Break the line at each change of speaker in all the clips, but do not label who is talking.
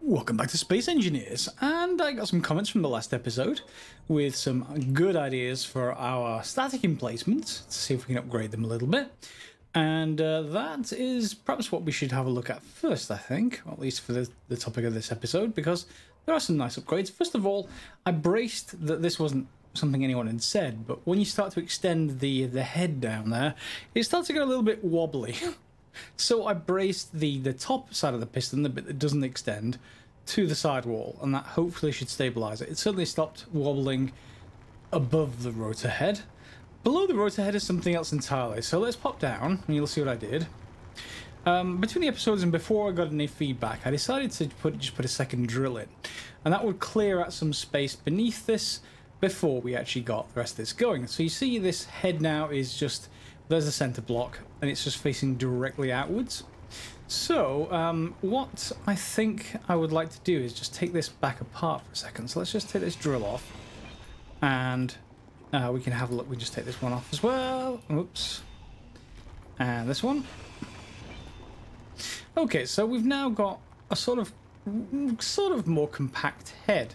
Welcome back to Space Engineers, and I got some comments from the last episode with some good ideas for our static emplacements to see if we can upgrade them a little bit. And that is perhaps what we should have a look at first, I think, or at least for the topic of this episode, because there are some nice upgrades. First of all, I braced that this wasn't something anyone had said, but when you start to extend the head down there, it starts to get a little bit wobbly. So I braced the top side of the piston, the bit that doesn't extend, to the side wall, and that hopefully should stabilise it. It certainly stopped wobbling above the rotor head. Below the rotor head is something else entirely, so let's pop down and you'll see what I did. Between the episodes and before I got any feedback, I decided to just put a second drill in, and that would clear out some space beneath this before we actually got the rest of this going. So you see this head now is just, there's the centre block, and it's just facing directly outwards. So what I think I would like to do is just take this back apart for a second. So let's just take this drill off, and we can have a look. We just take this one off as well. Oops. And this one. Okay, so we've now got a sort of more compact head.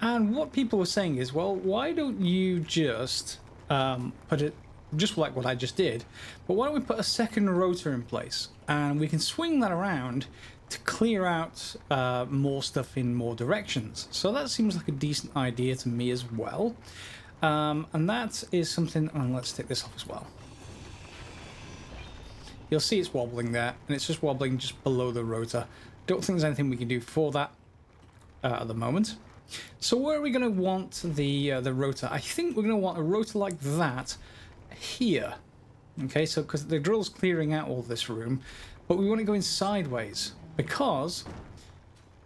And what people were saying is, well, why don't you just put it just like what I just did, but why don't we put a second rotor in place and we can swing that around to clear out more stuff in more directions. So that seems like a decent idea to me as well. And that is something, and let's take this off as well. You'll see it's wobbling there, and it's just wobbling just below the rotor. Don't think there's anything we can do for that at the moment. So where are we going to want the rotor? I think we're going to want a rotor like that here. Okay, so because the drill's clearing out all this room, but we want it going sideways because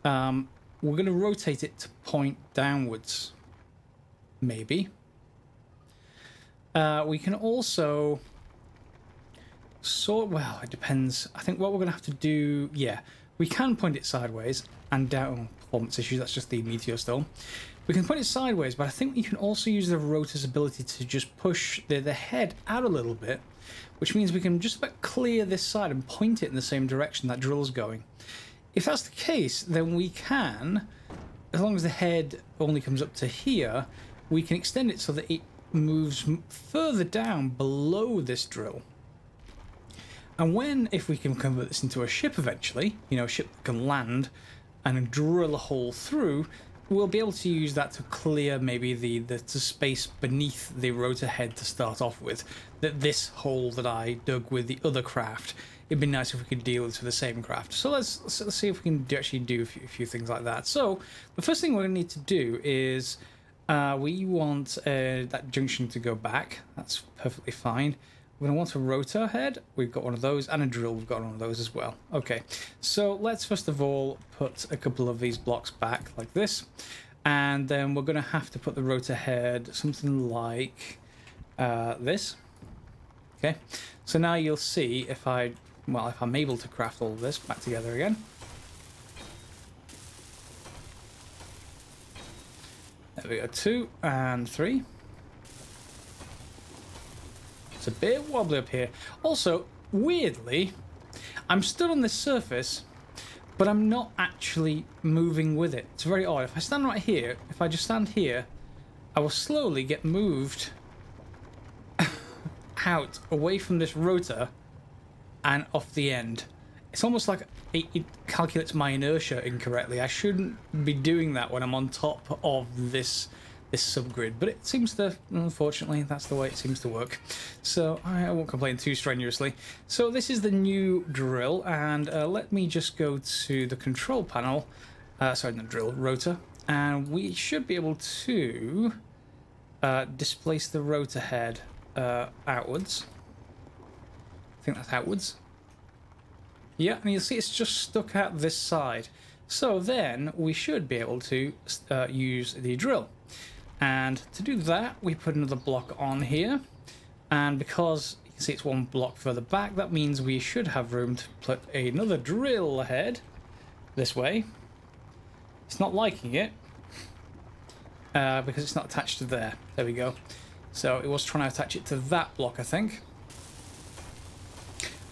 we're going to rotate it to point downwards. Maybe. We can also well, it depends. I think what we're going to have to do, yeah, we can point it sideways and down. Performance issues, that's just the meteor still. We can point it sideways, but I think we can also use the rotor's ability to just push the head out a little bit, which means we can just about clear this side and point it in the same direction that drill's going. If that's the case, then we can, as long as the head only comes up to here, we can extend it so that it moves further down below this drill. And if we can convert this into a ship eventually, you know, a ship that can land and drill a hole through, we'll be able to use that to clear maybe the space beneath the rotor head to start off with. This hole that I dug with the other craft, it'd be nice if we could deal with the same craft. So let's see if we can actually do a few things like that. So the first thing we're going to need to do is we want that junction to go back. That's perfectly fine. We're going to want a rotor head. We've got one of those, and a drill. We've got one of those as well. Okay, so let's first of all put a couple of these blocks back like this, and then we're going to have to put the rotor head something like this. Okay, so now you'll see if I'm able to craft all of this back together again. There we go, 2 and 3. It's a bit wobbly up here. Also, weirdly, I'm stood on this surface, but I'm not actually moving with it. It's very odd. If I stand right here, if I just stand here, I will slowly get moved out away from this rotor and off the end. It's almost like it calculates my inertia incorrectly. I shouldn't be doing that when I'm on top of this subgrid, but it seems to, unfortunately, that's the way it seems to work. So I won't complain too strenuously. So this is the new drill, and let me just go to the control panel, sorry, not drill, rotor, and we should be able to displace the rotor head outwards. I think that's outwards. Yeah, and you'll see it's just stuck out this side. So then we should be able to use the drill. And to do that, we put another block on here. And because you can see it's one block further back, that means we should have room to put another drill ahead this way. It's not liking it because it's not attached to there. There we go. So it was trying to attach it to that block, I think.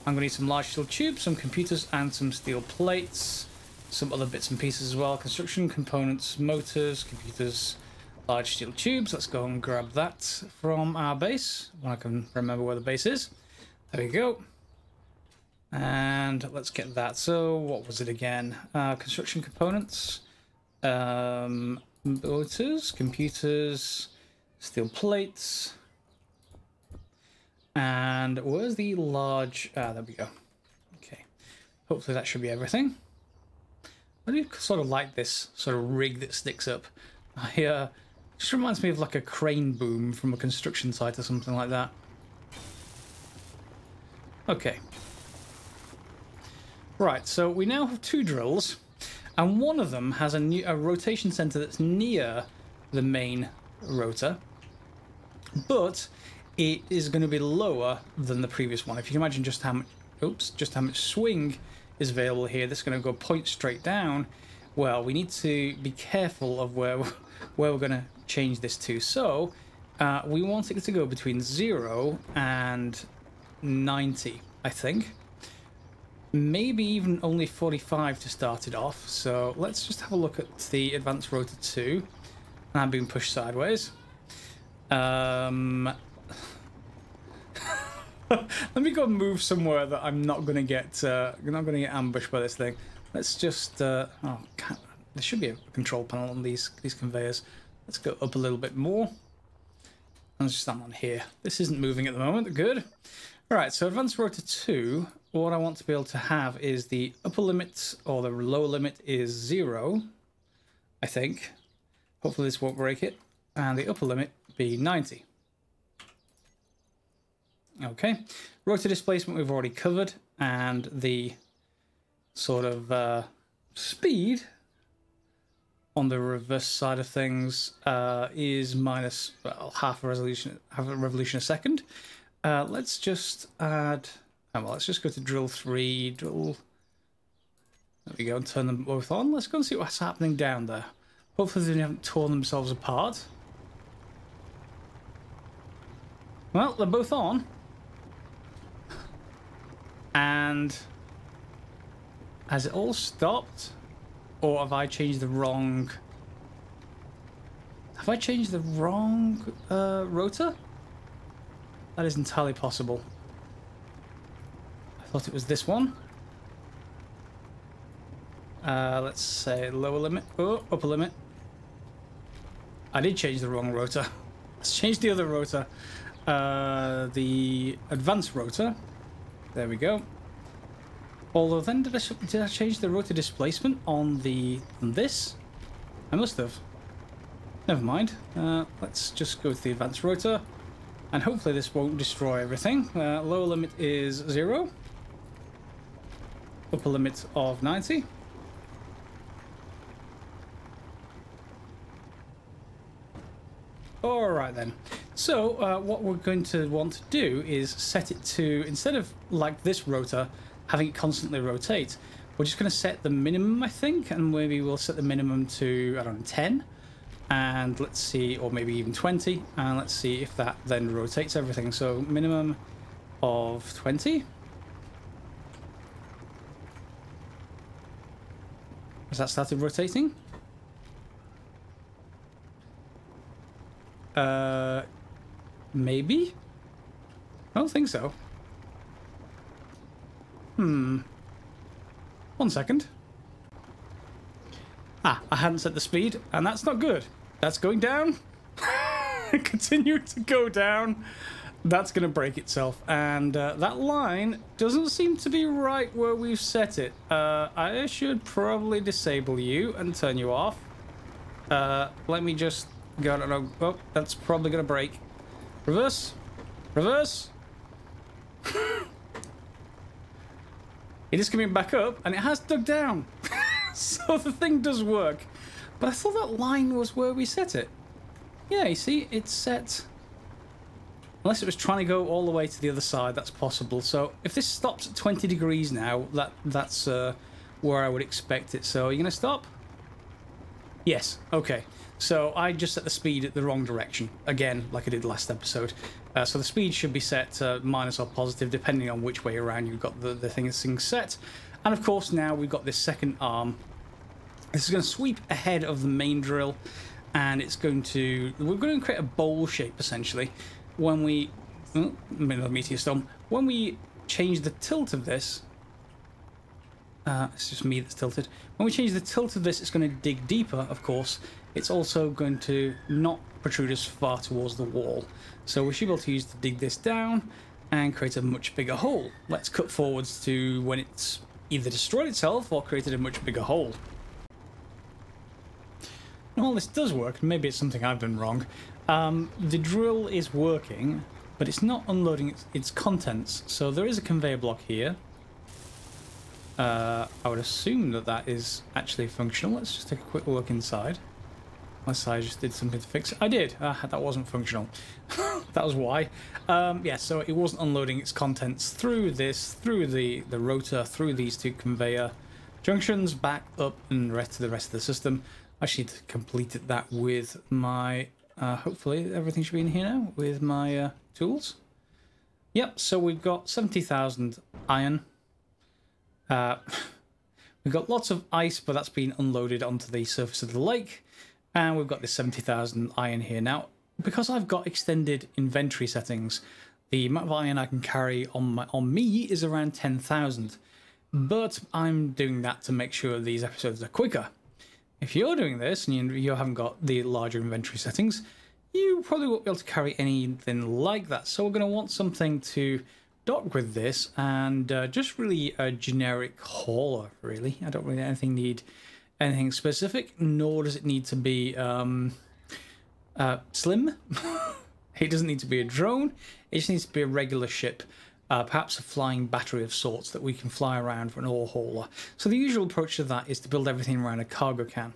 I'm going to need some large steel tubes, some computers, and some steel plates. some other bits and pieces as well. Construction, components, motors, computers, large steel tubes. Let's go and grab that from our base, when I can remember where the base is. There we go. And let's get that. So what was it again? Construction components, motors, computers, steel plates. And where's the large... there we go. Okay. Hopefully that should be everything. I do sort of like this sort of rig that sticks up. Just reminds me of like a crane boom from a construction site or something like that. Okay. Right, so we now have 2 drills, and one of them has a rotation center that's near the main rotor, but it is going to be lower than the previous one. If you can imagine just how much swing is available here, that's going to go point straight down. Well, we need to be careful of where we're going to change this to. So we want it to go between 0 and 90, I think. Maybe even only 45 to start it off. So let's just have a look at the advanced rotor 2. And I'm being pushed sideways. Let me go and move somewhere that I'm not going to get ambushed by this thing. Let's just there should be a control panel on these conveyors. Let's go up a little bit more. And just stand on here. This isn't moving at the moment. Good. All right. So advanced rotor 2. What I want to be able to have is the upper limit, or the lower limit is 0. I think. Hopefully this won't break it. And the upper limit be 90. Okay, rotor displacement we've already covered, and the sort of speed on the reverse side of things is minus, well, half a revolution a second. Let's just add, let's just go to drill 3, there we go, and turn them both on. Let's go and see what's happening down there. Hopefully they haven't torn themselves apart. Well, they're both on. And has it all stopped, or have I changed the wrong? Have I changed the wrong rotor? That is entirely possible. I thought it was this one. Let's say lower limit. Oh, upper limit. I did change the wrong rotor. Let's change the other rotor. The advanced rotor. There we go. Although then did I change the rotor displacement on this? I must have. Never mind. Let's just go to the advanced rotor, and hopefully this won't destroy everything. Lower limit is 0. Upper limit of 90. Alright then. So what we're going to want to do is set it to, instead of like this rotor, having it constantly rotate, we're just going to set the minimum, I think, and maybe we'll set the minimum to, I don't know, 10. And let's see, or maybe even 20, and let's see if that then rotates everything. So minimum of 20. Has that started rotating? Maybe? I don't think so. 1 second. I hadn't set the speed, and that's not good. That's going down. Continue to go down. That's going to break itself. And that line doesn't seem to be right where we've set it. I should probably disable you and turn you off. Let me just go. No, oh, that's probably going to break. Reverse. Reverse. It is coming back up, and it has dug down. So the thing does work. But I thought that line was where we set it. Yeah, you see, it's set... Unless it was trying to go all the way to the other side, that's possible. So if this stops at 20 degrees now, that's where I would expect it. So are you going to stop? Yes. Okay. So I just set the speed at the wrong direction. Again, like I did last episode. So the speed should be set minus or positive, depending on which way around you've got the thing set. And of course now we've got this second arm This is going to sweep ahead of the main drill, and it's going to... We're going to create a bowl shape, essentially, when we... Oh, middle of meteor storm. When we change the tilt of this... it's just me that's tilted. When we change the tilt of this, it's going to dig deeper, of course. It's also going to not protrude as far towards the wall. So we should be able to use to dig this down and create a much bigger hole. Let's cut forwards to when it's either destroyed itself or created a much bigger hole. Well, this does work, and maybe it's something I've done wrong. The drill is working, but it's not unloading its contents. So there is a conveyor block here. I would assume that that is actually functional. Let's just take a quick look inside. Unless I just did something to fix it. I did. That wasn't functional. That was why. Yeah, so it wasn't unloading its contents through this, through the rotor, through these two conveyor junctions, back up and to the rest of the system. I just need to complete that with my... hopefully everything should be in here now with my tools. Yep, so we've got 70,000 iron. We've got lots of ice, but that's been unloaded onto the surface of the lake. And we've got this 70,000 iron here. Now, because I've got extended inventory settings, the amount of iron I can carry on me is around 10,000. But I'm doing that to make sure these episodes are quicker. If you're doing this and you haven't got the larger inventory settings, you probably won't be able to carry anything like that. So we're going to want something to dock with this, and just really a generic hauler, really. I don't really need anything specific, nor does it need to be slim. It doesn't need to be a drone. It just needs to be a regular ship, perhaps a flying battery of sorts that we can fly around for an ore hauler. So the usual approach to that is to build everything around a cargo can,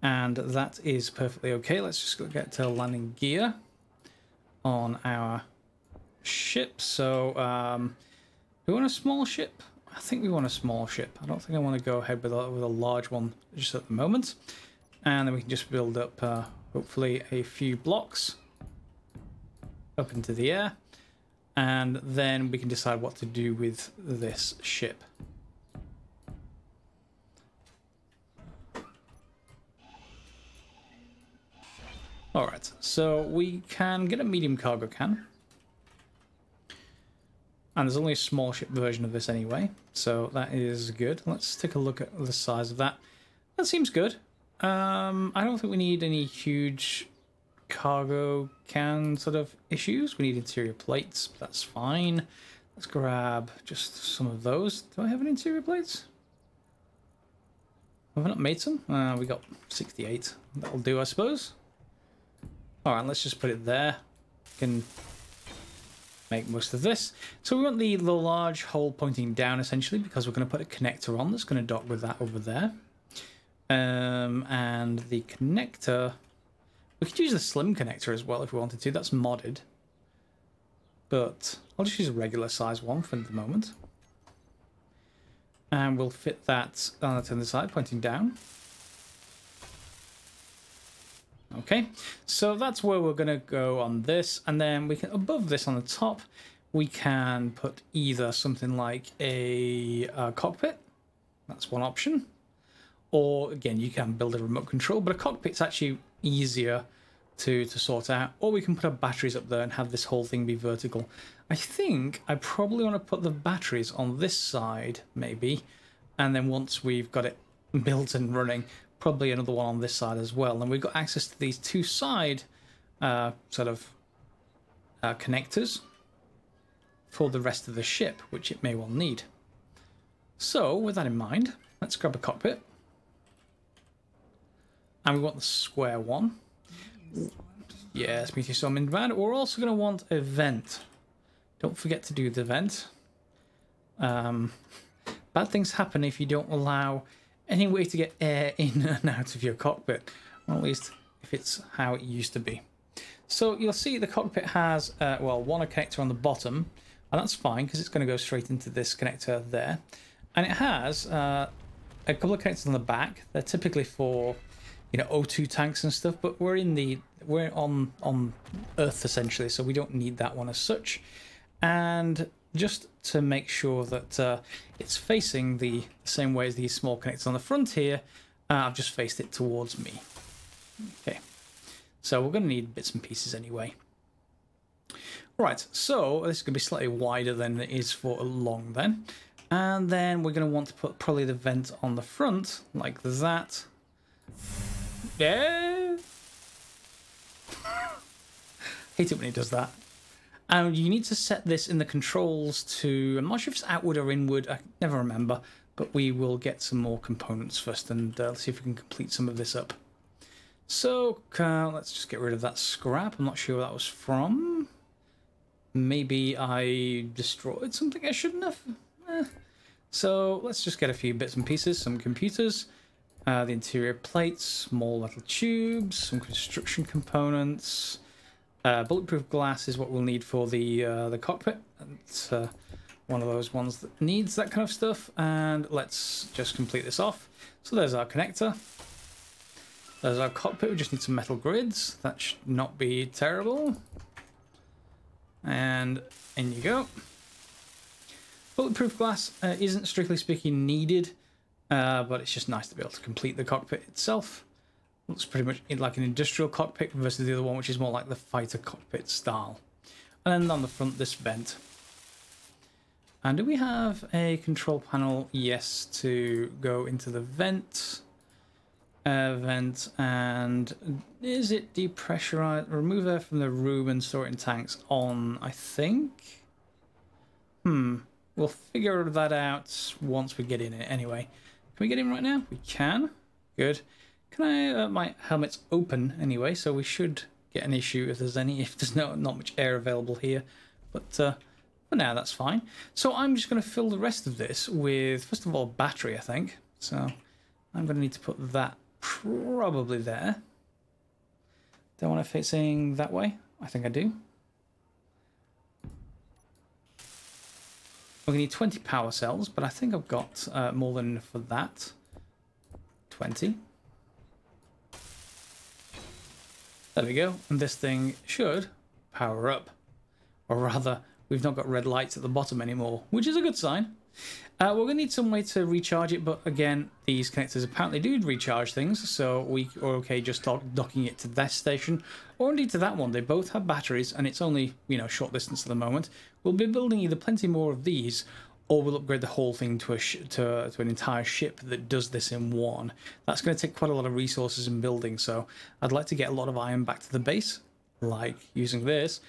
and that is perfectly okay. Let's just get to landing gear on our ship. So we want a small ship. I think we want a small ship. I don't think I want to go ahead with a large one just at the moment. And then we can just build up hopefully a few blocks up into the air, and then we can decide what to do with this ship. Alright, so we can get a medium cargo can. And there's only a small ship version of this anyway, so that is good. Let's take a look at the size of that. That seems good. I don't think we need any huge cargo can sort of issues. We need interior plates, but that's fine. Let's grab just some of those. Do I have any interior plates? Have I not made some? We got 68. That'll do, I suppose. Alright, let's just put it there. Can make most of this. So we want the large hole pointing down, essentially, because we're going to put a connector on that's going to dock with that over there. And the connector, we could use the slim connector as well if we wanted to. That's modded, but I'll just use a regular size one for the moment, and we'll fit that on the side pointing down. Okay, so that's where we're going to go on this, and then we can, above this on the top, we can put either something like a cockpit. That's one option. Or, again, you can build a remote control, but a cockpit's actually easier to sort out. Or we can put our batteries up there and have this whole thing be vertical. I think I probably want to put the batteries on this side, maybe. And then once we've got it built and running, probably another one on this side as well. And we've got access to these two side connectors for the rest of the ship, which it may well need. So, with that in mind, let's grab a cockpit. And we want the square one. Yes, meteor storm inbound. We're also going to want a vent. Don't forget to do the vent. Bad things happen if you don't allow any way to get air in and out of your cockpit. Or at least if it's how it used to be. So you'll see the cockpit has, one connector on the bottom. And that's fine because it's going to go straight into this connector there. And it has a couple of connectors on the back. They're typically for, O2 tanks and stuff, but we're on Earth essentially, so we don't need that one as such. And just to make sure that it's facing the same way as these small connectors on the front here, I've just faced it towards me. Okay, so we're going to need bits and pieces anyway. Right, so this is going to be slightly wider than it is for long then. And then we're going to want to put probably the vent on the front, like that. Yeah. Hate it when it does that. And you need to set this in the controls to, I'm not sure if it's outward or inward, I never remember, but we will get some more components first and let's see if we can complete some of this up. So let's just get rid of that scrap. I'm not sure where that was from. Maybe I destroyed something I shouldn't have. So let's just get a few bits and pieces, some computers, the interior plates, small metal tubes, some construction components. Bulletproof glass is what we'll need for the cockpit. It's one of those ones that needs that kind of stuff. And let's just complete this off. So there's our connector. There's our cockpit. We just need some metal grids. That should not be terrible. And in you go. Bulletproof glass isn't strictly speaking needed, but it's just nice to be able to complete the cockpit itself. Looks pretty much like an industrial cockpit versus the other one, which is more like the fighter cockpit style. And then on the front, this vent. And do we have a control panel? Yes, to go into the vent. Vent, and is it depressurize? Remove air from the room and store it in tanks on, I think. We'll figure that out once we get in it anyway. Can we get in right now? We can. Good. Can I, my helmet's open anyway, so we should get an issue if there's any, if there's not much air available here. But for now, that's fine. So I'm just going to fill the rest of this with, first of all, battery, I think. So I'm going to need to put that probably there. Do I want to facing that way? I think I do. We're going to need 20 power cells, but I think I've got more than enough for that. 20. There we go. And this thing should power up. Or rather, we've not got red lights at the bottom anymore, which is a good sign. We're going to need some way to recharge it, but again, these connectors apparently do recharge things, so we are okay just docking it to this station, or indeed to that one. They both have batteries, and it's only, you know, short distance at the moment. We'll be building either plenty more of these, or we'll upgrade the whole thing to an entire ship that does this in one. That's going to take quite a lot of resources in building, so I'd like to get a lot of iron back to the base, like using this,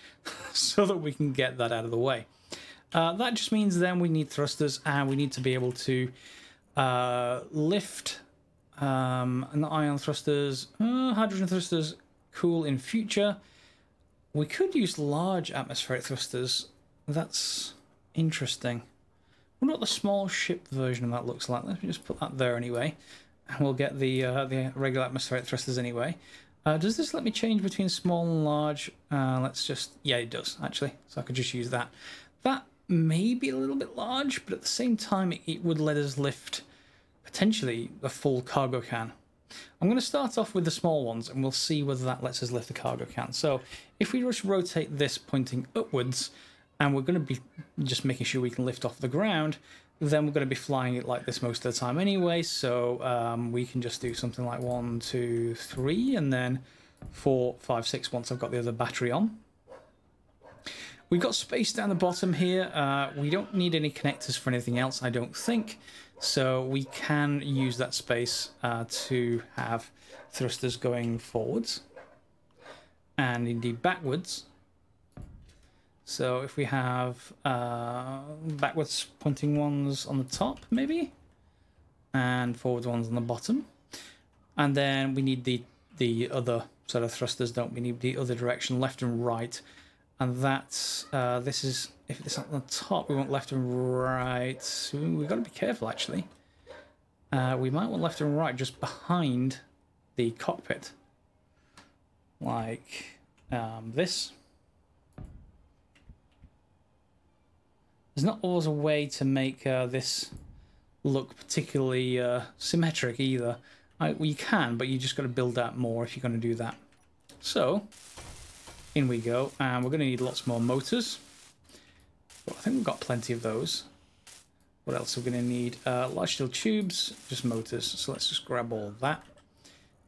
so that we can get that out of the way. That just means then we need thrusters, and we need to be able to lift not ion thrusters, hydrogen thrusters, cool in future. We could use large atmospheric thrusters. That's interesting. I wonder what the small ship version of that looks like. Let me just put that there anyway, and we'll get the regular atmospheric thrusters anyway. Does this let me change between small and large? Let's just, yeah, it does actually. So I could just use that. That may be a little bit large, but at the same time it would let us lift potentially a full cargo can. I'm going to start off with the small ones and we'll see whether that lets us lift the cargo can. So if we just rotate this pointing upwards, and we're going to be just making sure we can lift off the ground, then we're going to be flying it like this most of the time anyway. So we can just do something like 1, 2, 3, and then 4, 5, 6 once I've got the other battery on. We've got space down the bottom here. We don't need any connectors for anything else, I don't think. So we can use that space to have thrusters going forwards and indeed backwards. So if we have backwards pointing ones on the top, maybe, and forwards ones on the bottom. And then we need the other sort of thrusters, don't we? Need the other direction, left and right. And that's, this is, if it's on the top, we want left and right. So we've got to be careful, actually. We might want left and right just behind the cockpit. Like this. There's not always a way to make this look particularly symmetric either. You can, but you just got to build out more if you're going to do that. So in we go, and we're going to need lots more motors. But I think we've got plenty of those. What else are we going to need? Large steel tubes, just motors. So let's just grab all of that.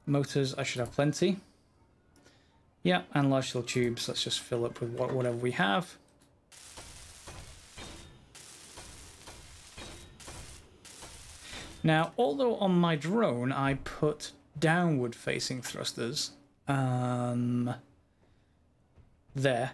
Motors, I should have plenty. Yeah, and large steel tubes. Let's just fill up with whatever we have. Now, although on my drone I put downward facing thrusters there,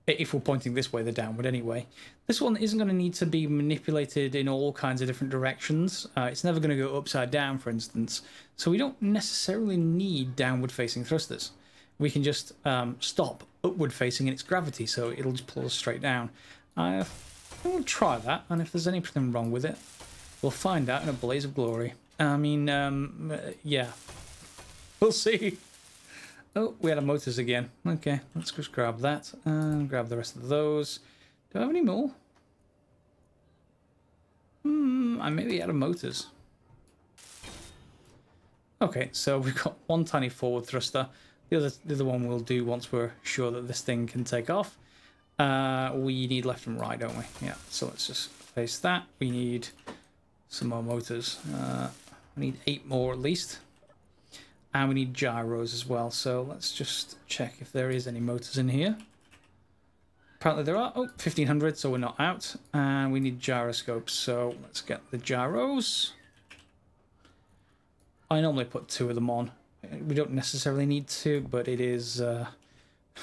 if we're pointing this way, they're downward anyway. This one isn't going to need to be manipulated in all kinds of different directions. It's never going to go upside down, for instance. So we don't necessarily need downward facing thrusters. We can just stop upward facing in its gravity, so it'll just pull us straight down. I will try that, and if there's anything wrong with it, we'll find out in a blaze of glory. I mean, yeah. We'll see. Oh, we had our motors again. Okay, let's just grab that and grab the rest of those. Do I have any more? I maybe out of motors. Okay, so we've got one tiny forward thruster. The other one we'll do once we're sure that this thing can take off. We need left and right, don't we? Yeah, so let's just face that. We need some more motors. We need 8 more at least. And we need gyros as well. So let's just check if there is any motors in here. Apparently there are. Oh, 1500, so we're not out. And we need gyroscopes. So let's get the gyros. I normally put 2 of them on. We don't necessarily need to, but it is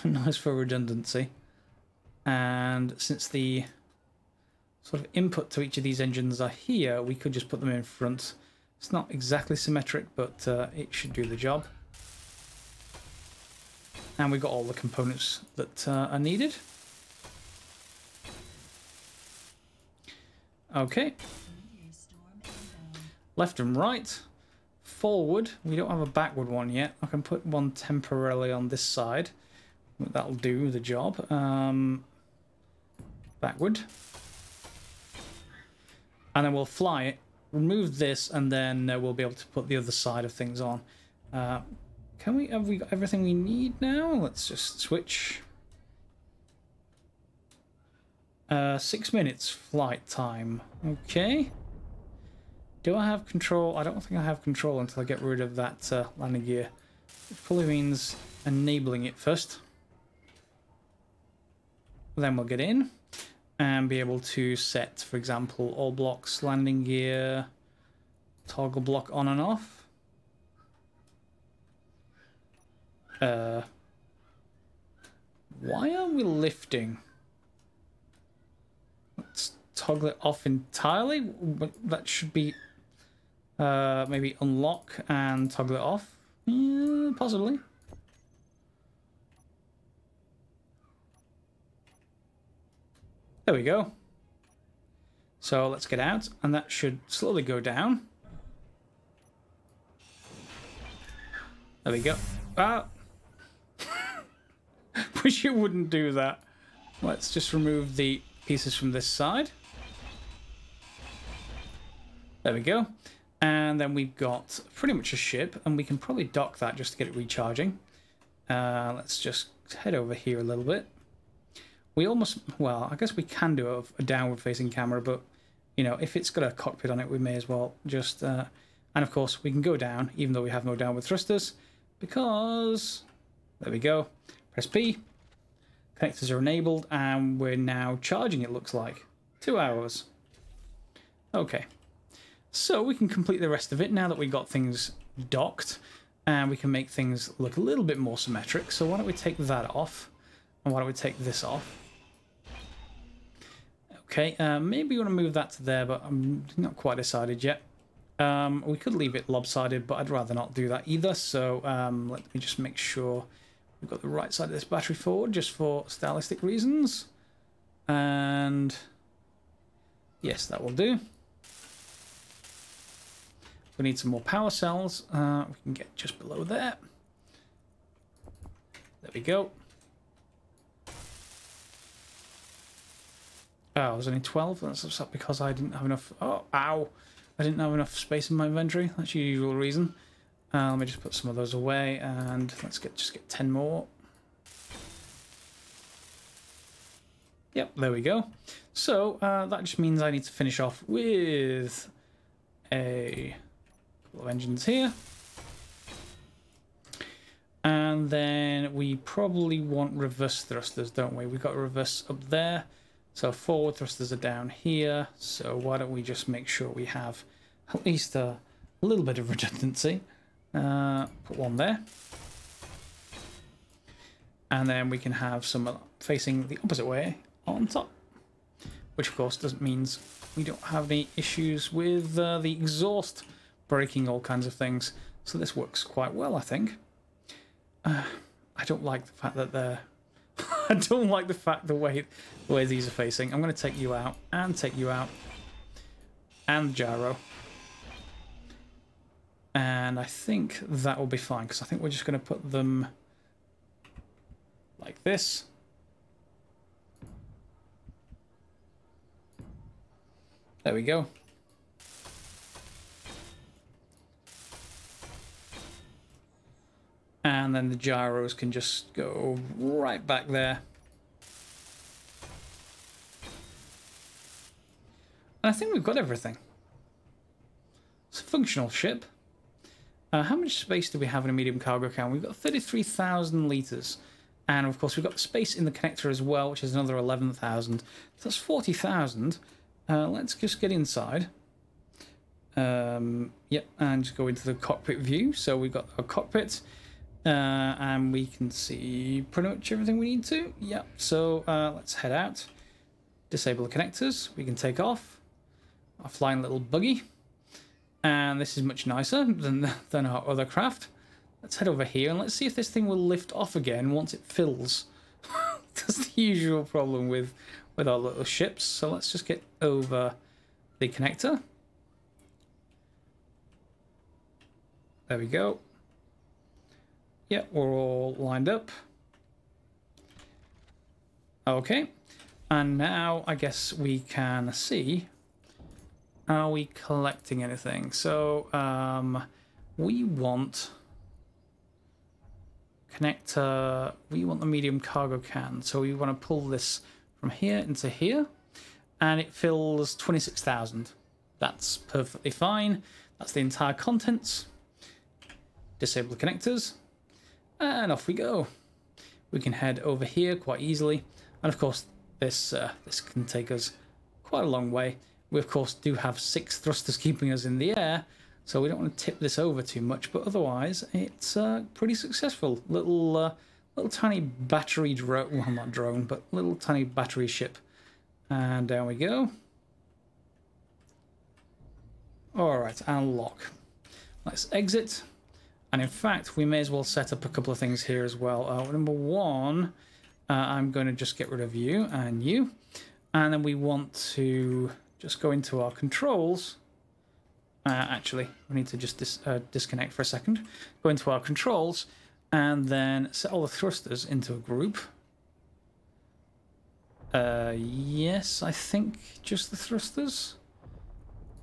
nice for redundancy. And since the sort of input to each of these engines are here, we could just put them in front. It's not exactly symmetric, but it should do the job. And we've got all the components that are needed. Okay. Left and right. Forward. We don't have a backward one yet. I can put one temporarily on this side. That'll do the job. Backward. And then we'll fly it. Remove this, and then we'll be able to put the other side of things on. Have we got everything we need now? Let's just switch. 6 minutes flight time. Okay. Do I have control? I don't think I have control until I get rid of that landing gear. Which probably means enabling it first. Then we'll get in. And be able to set, for example, all blocks, landing gear, toggle block on and off. Why aren't we lifting? Let's toggle it off entirely. That should be maybe unlock and toggle it off. Yeah, possibly. There we go. So let's get out, and that should slowly go down. There we go. Ah! Wish you wouldn't do that. Let's just remove the pieces from this side. There we go. And then we've got pretty much a ship, and we can probably dock that just to get it recharging. Let's just head over here a little bit. We almost, well, I guess we can do a downward-facing camera, but, you know, if it's got a cockpit on it, we may as well just... and, of course, we can go down, even though we have no downward thrusters, because... There we go. Press P. Connectors are enabled, and we're now charging, it looks like. 2 hours. Okay. So we can complete the rest of it now that we've got things docked, and we can make things look a little bit more symmetric. So why don't we take that off, and why don't we take this off? Okay, maybe we want to move that to there, but I'm not quite decided yet. We could leave it lopsided, but I'd rather not do that either. So let me just make sure we've got the right side of this battery forward, just for stylistic reasons. And yes, that will do. We need some more power cells. We can get just below there. There we go. Oh, there's only 12. That's because I didn't have enough. Oh, ow! I didn't have enough space in my inventory. That's the usual reason. Let me just put some of those away, and let's just get 10 more. Yep, there we go. So that just means I need to finish off with a couple of engines here. And then we probably want reverse thrusters, don't we? We've got reverse up there. So forward thrusters are down here. So why don't we just make sure we have at least a little bit of redundancy. Put one there. And then we can have some facing the opposite way on top. Which of course doesn't mean we don't have any issues with the exhaust breaking all kinds of things. So this works quite well, I think. I don't like the fact that they're... I don't like the way these are facing. I'm going to take you out and take you out. And gyro. And I think that will be fine, because I think we're just going to put them like this. There we go. And then the gyros can just go right back there. And I think we've got everything. It's a functional ship. How much space do we have in a medium cargo can? We've got 33,000 litres. And of course we've got space in the connector as well, which is another 11,000. So that's 40,000. Let's just get inside. Yep, and just go into the cockpit view. So we've got our cockpit. And we can see pretty much everything we need to. Yep, so let's head out. Disable the connectors. We can take off our flying little buggy. And this is much nicer than our other craft. Let's head over here and let's see if this thing will lift off again once it fills. That's the usual problem with our little ships. So let's just get over the connector. There we go. Yeah, we're all lined up. Okay, and now I guess we can see, are we collecting anything? So we want connector, we want the medium cargo can. So we want to pull this from here into here, and it fills 26,000. That's perfectly fine. That's the entire contents. Disable the connectors. And off we go. We can head over here quite easily. And of course, this can take us quite a long way. We, of course, do have 6 thrusters keeping us in the air, so we don't want to tip this over too much. But otherwise, it's pretty successful. Little tiny battery drone. Well, not drone, but little tiny battery ship. And down we go. All right, and lock. Let's exit. And in fact, we may as well set up a couple of things here as well. Number one, I'm going to just get rid of you and you. And then we want to just go into our controls. Actually, we need to just disconnect for a second. Go into our controls and then set all the thrusters into a group. Yes, I think just the thrusters.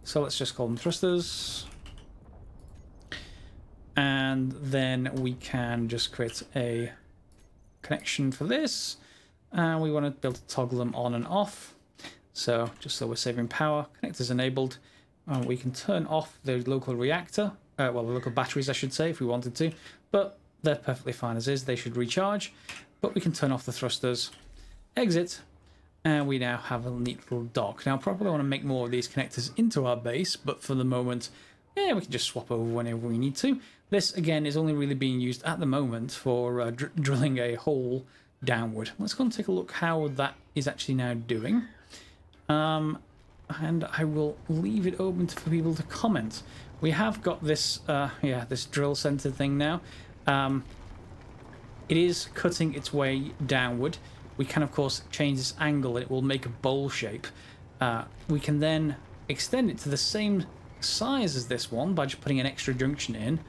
So let's just call them thrusters. And then we can just create a connection for this. And we want to be able to toggle them on and off. So just so we're saving power, connectors enabled. We can turn off the local reactor, well, the local batteries, I should say, if we wanted to. But they're perfectly fine as is. They should recharge. But we can turn off the thrusters, exit, and we now have a neat little dock. Now, I probably want to make more of these connectors into our base, but for the moment, yeah, we can just swap over whenever we need to. This, again, is only really being used at the moment for drilling a hole downward. Let's go and take a look how that is actually now doing. And I will leave it open for people to comment. We have got this, this drill-centered thing now. It is cutting its way downward. We can, of course, change this angle and it will make a bowl shape. We can then extend it to the same size as this one by just putting an extra junction in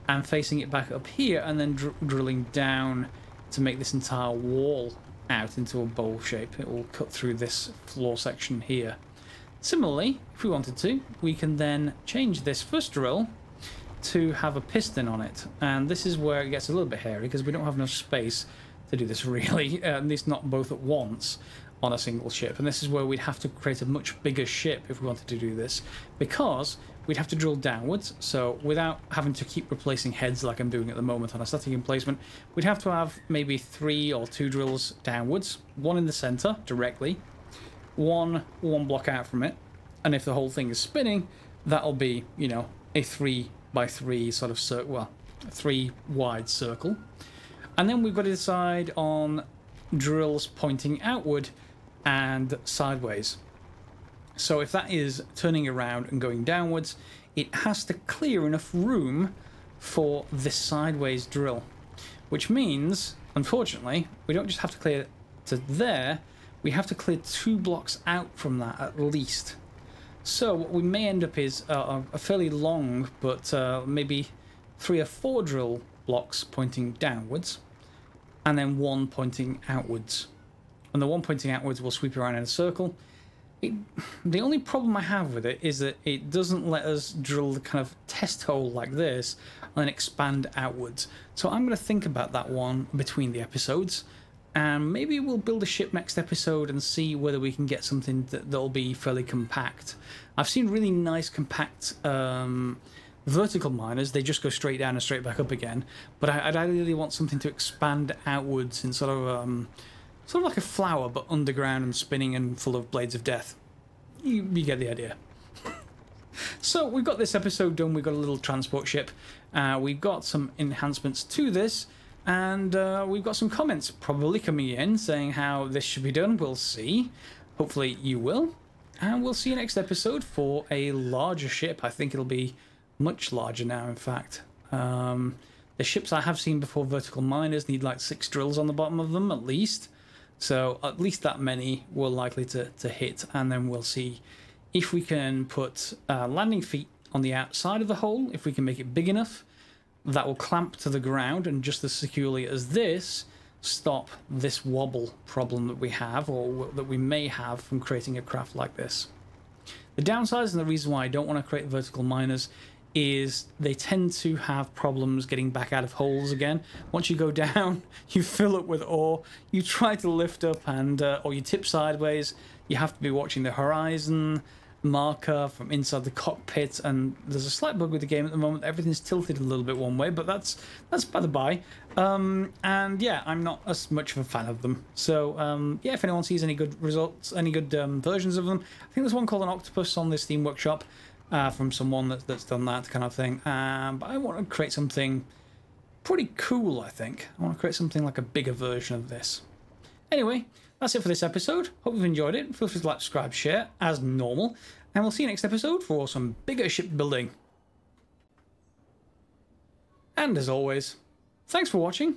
and facing it back up here and then drilling down to make this entire wall out into a bowl shape. It will cut through this floor section here. Similarly, if we wanted to, we can then change this first drill to have a piston on it. And this is where it gets a little bit hairy because we don't have enough space to do this really, at least not both at once, on a single ship, and this is where we'd have to create a much bigger ship if we wanted to do this, because we'd have to drill downwards. So without having to keep replacing heads like I'm doing at the moment on a static emplacement, we'd have to have maybe 3 or 2 drills downwards, one in the center directly, one block out from it, and if the whole thing is spinning, that'll be, you know, a 3 by 3 sort of circle, well, 3 wide circle. And then we've got to decide on drills pointing outward and sideways. So if that is turning around and going downwards, it has to clear enough room for this sideways drill, which means, unfortunately, we don't just have to clear to there, we have to clear 2 blocks out from that at least. So what we may end up is a fairly long, but maybe 3 or 4 drill blocks pointing downwards, and then 1 pointing outwards. And the 1 pointing outwards will sweep around in a circle. The only problem I have with it is that it doesn't let us drill the kind of test hole like this and then expand outwards. So I'm going to think about that one between the episodes, and maybe we'll build a ship next episode and see whether we can get something that'll be fairly compact. I've seen really nice compact vertical miners. They just go straight down and straight back up again, but I'd ideally want something to expand outwards in sort of like a flower, but underground and spinning and full of blades of death. You get the idea. So we've got this episode done. We've got a little transport ship. We've got some enhancements to this, and we've got some comments probably coming in saying how this should be done. We'll see. Hopefully you will. And we'll see you next episode for a larger ship. I think it'll be much larger now, in fact. The ships I have seen before, vertical miners, need like 6 drills on the bottom of them at least. So at least that many we're likely to hit, and then we'll see if we can put landing feet on the outside of the hole. If we can make it big enough, that will clamp to the ground and just as securely as this stop this wobble problem that we have, or that we may have from creating a craft like this. The downsides, and the reason why I don't want to create vertical miners, is they tend to have problems getting back out of holes again. Once you go down, you fill up with ore, you try to lift up, and or you tip sideways. You have to be watching the horizon marker from inside the cockpit, and there's a slight bug with the game at the moment. Everything's tilted a little bit one way, but that's by the by. And yeah, I'm not as much of a fan of them. So yeah, if anyone sees any good results, any good versions of them, I think there's one called an octopus on this Steam Workshop. From someone that's done that kind of thing. But I want to create something pretty cool, I think. I want to create something like a bigger version of this. Anyway, that's it for this episode. Hope you've enjoyed it. Feel free to like, subscribe, share, as normal. And we'll see you next episode for some bigger ship building. And as always, thanks for watching.